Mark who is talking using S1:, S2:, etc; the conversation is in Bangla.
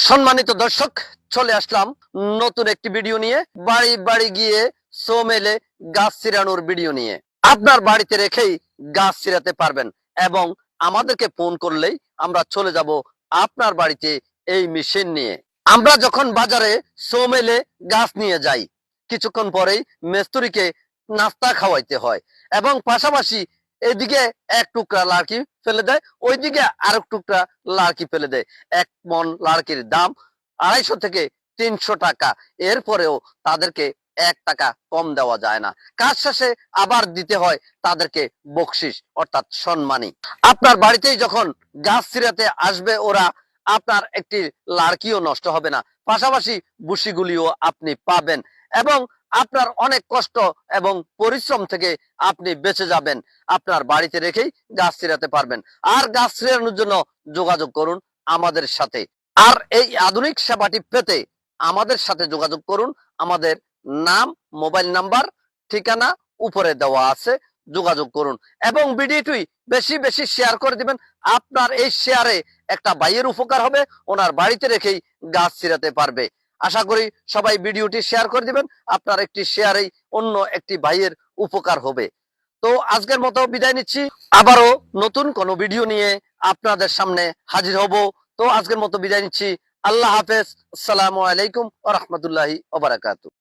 S1: সম্মানিত দর্শক, চলে আসলাম নতুন একটি ভিডিও নিয়ে। বাড়ি বাড়ি গিয়ে সো মেলে গাছ ছিড়ানোর ভিডিও নিয়ে। আপনার বাড়িতে রেখেই গাছ ছিড়াতে পারবেন এবং আমাদেরকে ফোন করলেই আমরা চলে যাব আপনার বাড়িতে এই মেশিন নিয়ে। আমরা যখন বাজারে সো মেলে গাছ নিয়ে যাই, কিছুক্ষণ পরেই মিস্ত্রিকে নাস্তা খাওয়াইতে হয় এবং পাশাপাশি এদিকে এক টুকরা লাড়কি ফেলে দেয়, ওইদিকে আরেক টুকরা লাড়কি ফেলে দেয়। এক মন লাড়কির দাম 250 থেকে 300 টাকা। এরপরেও তাদেরকে 1 টাকা কম দেওয়া যায় না। কাজ শেষে আবার দিতে হয় তাদেরকে বকশিস, অর্থাৎ সম্মানী। আপনার বাড়িতেই যখন গাছ ছিঁড়াতে আসবে ওরা, আপনার একটি লাড়কিও নষ্ট হবে না, পাশাপাশি বুশিগুলিও আপনি পাবেন এবং আপনার অনেক কষ্ট এবং পরিশ্রম থেকে আপনি বেঁচে যাবেন। আপনার বাড়িতে রেখেই গাছ ছিঁড়াতে পারবেন। আর গাছ ছিঁড়ানোর জন্য যোগাযোগ করুন আমাদের সাথে। আর এই আধুনিক সেবাটি পেতে আমাদের সাথে যোগাযোগ করুন। আমাদের নাম, মোবাইল নাম্বার, ঠিকানা উপরে দেওয়া আছে, যোগাযোগ করুন এবং ভিডিওটি বেশি বেশি শেয়ার করে দিবেন। আপনার এই শেয়ারে একটা ভাইয়ের উপকার হবে, ওনার বাড়িতে রেখেই গাছ ছিঁড়াতে পারবে। আশা করি সবাই ভিডিওটি শেয়ার করে দিবেন। আপনার একটি শেয়ারেই অন্য একটি ভাইয়ের উপকার হবে। তো আজকের মতো বিদায় নিচ্ছি। আবারও নতুন কোনো ভিডিও নিয়ে আপনাদের সামনে হাজির হব। তো আজকের মতো বিদায় নিচ্ছি। আল্লাহ হাফেজ। আসসালামু আলাইকুম ওয়া রাহমাতুল্লাহি ওয়া বারাকাতুহু।